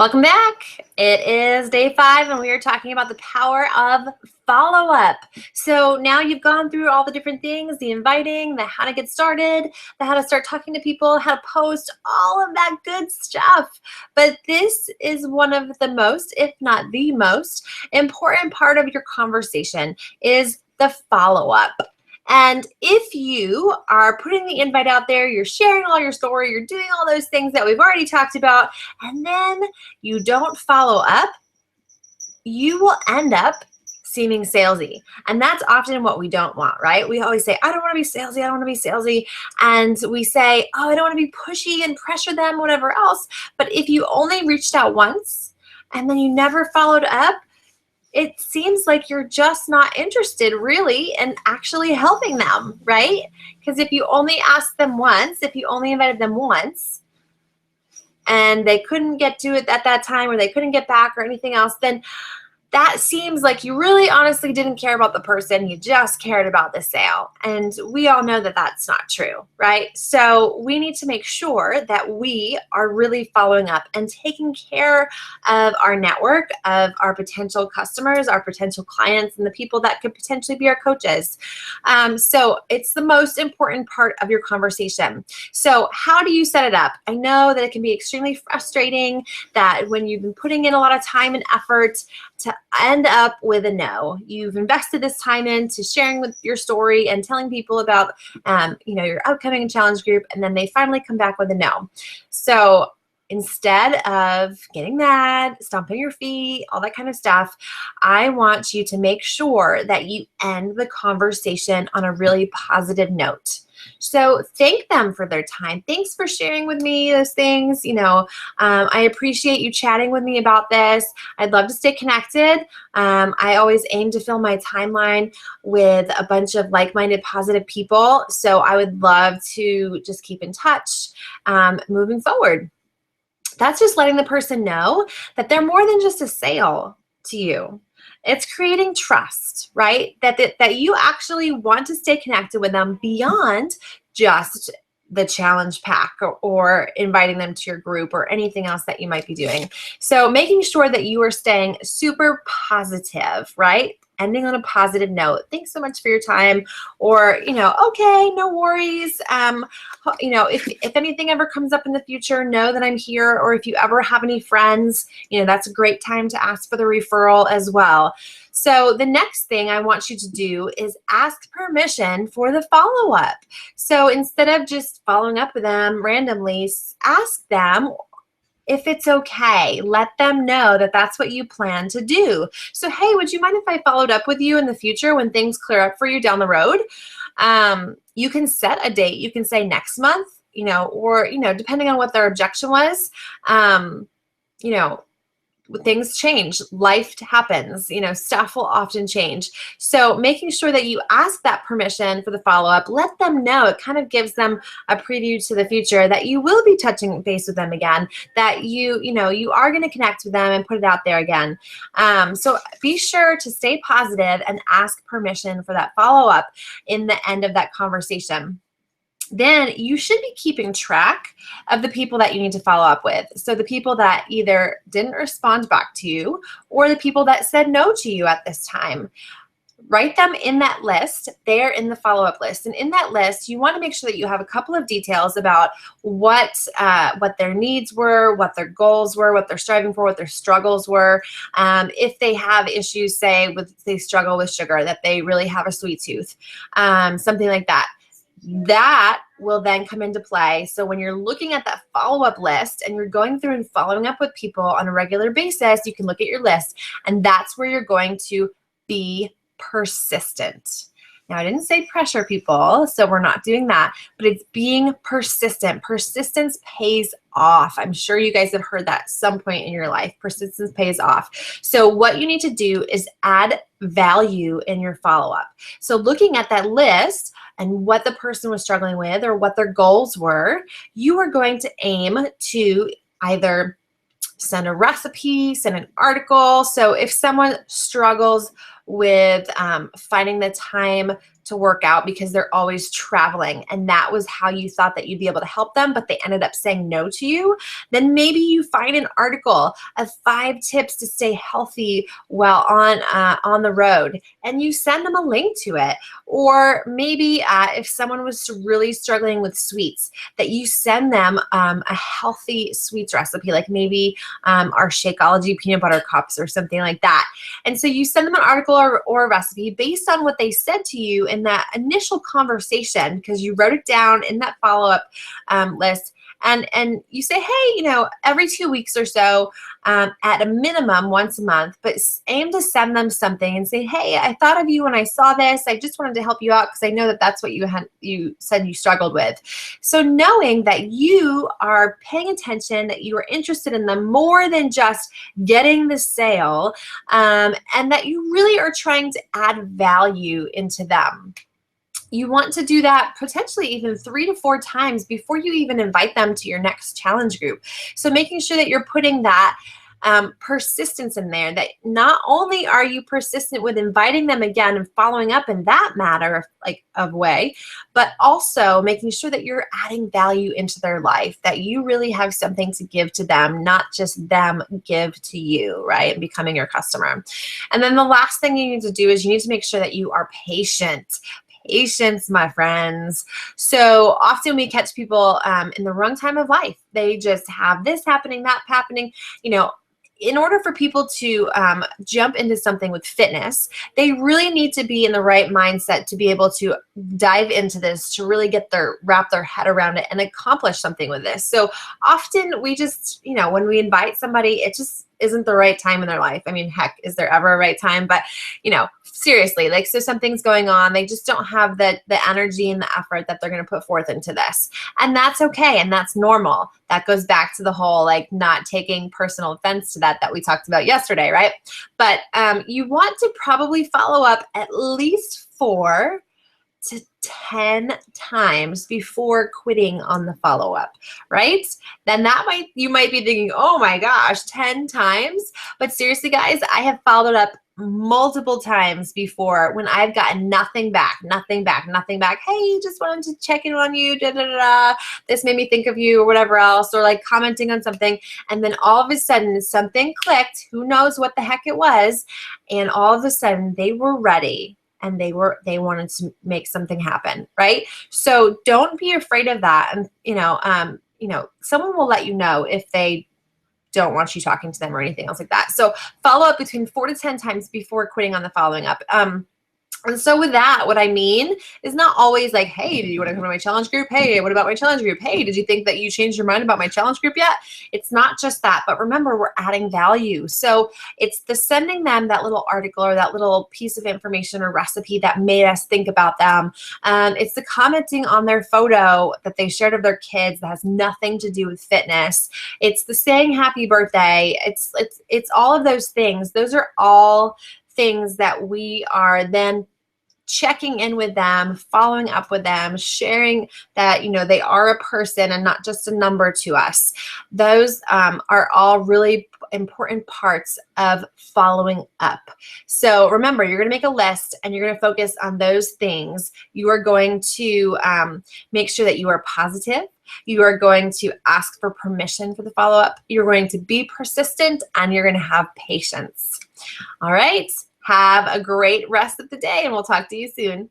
Welcome back. It is day 5 and we are talking about the power of follow-up. So now you've gone through all the different things, the inviting, the how to get started, the how to start talking to people, how to post, all of that good stuff. But this is one of the most, if not the most, important part of your conversation is the follow-up. And if you are putting the invite out there, you're sharing all your story, you're doing all those things that we've already talked about, and then you don't follow up, you will end up seeming salesy. And that's often what we don't want, right? We always say, I don't want to be salesy. I don't want to be salesy. And we say, oh, I don't want to be pushy and pressure them, whatever else. But if you only reached out once and then you never followed up, it seems like you're just not interested really in actually helping them, right? Because if you only asked them once, if you only invited them once, and they couldn't get to it at that time or they couldn't get back or anything else, then that seems like you really honestly didn't care about the person. You just cared about the sale. And we all know that that's not true, right? So we need to make sure that we are really following up and taking care of our network, of our potential customers, our potential clients, and the people that could potentially be our coaches. So it's the most important part of your conversation. So how do you set it up? I know that it can be extremely frustrating that when you've been putting in a lot of time and effort to end up with a no. You've invested this time into sharing with your story and telling people about, your upcoming challenge group, and then they finally come back with a no. So instead of getting mad, stomping your feet, all that kind of stuff, I want you to make sure that you end the conversation on a really positive note. So thank them for their time. Thanks for sharing with me those things. I appreciate you chatting with me about this. I'd love to stay connected. I always aim to fill my timeline with a bunch of like-minded, positive people. So I would love to just keep in touch moving forward. That's just letting the person know that they're more than just a sale to you. It's creating trust, right? That you actually want to stay connected with them beyond just the challenge pack or inviting them to your group or anything else that you might be doing. So making sure that you are staying super positive, right? Ending on a positive note. Thanks so much for your time. Or, okay, no worries. If anything ever comes up in the future, know that I'm here. Or if you ever have any friends, that's a great time to ask for the referral as well. So the next thing I want you to do is ask permission for the follow-up. So instead of just following up with them randomly, ask them if it's okay. Let them know that that's what you plan to do. So, hey, would you mind if I followed up with you in the future when things clear up for you down the road? You can set a date. You can say next month, or, depending on what their objection was, things change. Life happens. Stuff will often change. So making sure that you ask that permission for the follow-up, let them know. It kind of gives them a preview to the future that you will be touching base with them again, that you are going to connect with them and put it out there again. So be sure to stay positive and ask permission for that follow-up in the end of that conversation. Then you should be keeping track of the people that you need to follow up with. So the people that either didn't respond back to you or the people that said no to you at this time. Write them in that list. They're in the follow-up list. And in that list, you want to make sure that you have a couple of details about what their needs were, what their goals were, what they're striving for, what their struggles were. If they have issues, say, they struggle with sugar, that they really have a sweet tooth, something like that. That will then come into play. So when you're looking at that follow-up list and you're going through and following up with people on a regular basis, you can look at your list, and that's where you're going to be persistent. Now, I didn't say pressure people, so we're not doing that, but it's being persistent. Persistence pays off. I'm sure you guys have heard that at some point in your life. Persistence pays off. So what you need to do is add value in your follow-up. So looking at that list and what the person was struggling with or what their goals were, you are going to aim to either send a recipe, send an article. So if someone struggles with finding the time to work out because they're always traveling, and that was how you thought that you'd be able to help them, but they ended up saying no to you, then maybe you find an article of 5 tips to stay healthy while on the road, and you send them a link to it. Or maybe if someone was really struggling with sweets, that you send them a healthy sweets recipe, like maybe our Shakeology peanut butter cups or something like that. And so you send them an article or a recipe based on what they said to you in that initial conversation, because you wrote it down in that follow-up list. And you say, hey, every 2 weeks or so, at a minimum once a month, but aim to send them something and say, hey, I thought of you when I saw this. I just wanted to help you out because I know that that's what you said you struggled with. So knowing that you are paying attention, that you are interested in them more than just getting the sale, and that you really are trying to add value into them. You want to do that potentially even 3 to 4 times before you even invite them to your next challenge group. So making sure that you're putting that persistence in there, that not only are you persistent with inviting them again and following up in that matter of way, but also making sure that you're adding value into their life, that you really have something to give to them, not just them give to you, right? And becoming your customer. And then the last thing you need to do is you need to make sure that you are patient. Patience, my friends. So often we catch people in the wrong time of life. They just have this happening, that happening. In order for people to jump into something with fitness, they really need to be in the right mindset to be able to dive into this, to really wrap their head around it and accomplish something with this. So often we just, when we invite somebody, it just isn't the right time in their life. I mean, heck, is there ever a right time? But, seriously, so something's going on. They just don't have the energy and the effort that they're going to put forth into this. And that's okay. And that's normal. That goes back to the whole, not taking personal offense to that we talked about yesterday, right? But you want to probably follow up at least 4 to 10 times before quitting on the follow-up, right? Then you might be thinking, oh my gosh, 10 times? But seriously, guys, I have followed up multiple times before when I've gotten nothing back. Hey, just wanted to check in on you, this made me think of you, or whatever else, or commenting on something. And then all of a sudden something clicked, who knows what the heck it was. And all of a sudden they were ready. And they wanted to make something happen, right? So don't be afraid of that. And someone will let you know if they don't want you talking to them or anything else like that. So follow up between 4 to 10 times before quitting on the following up. And so with that, what I mean is not always hey, do you want to come to my challenge group? Hey, what about my challenge group? Hey, did you think that you changed your mind about my challenge group yet? It's not just that, but remember, we're adding value. So it's the sending them that little article or that little piece of information or recipe that made us think about them. It's the commenting on their photo that they shared of their kids that has nothing to do with fitness. It's the saying happy birthday. It's all of those things. Those are all things that we are then checking in with them, following up with them, sharing that, they are a person and not just a number to us. Those are all really important parts of following up. So remember, you're going to make a list and you're going to focus on those things. You are going to make sure that you are positive. You are going to ask for permission for the follow-up. You're going to be persistent, and you're going to have patience. All right. Have a great rest of the day, and we'll talk to you soon.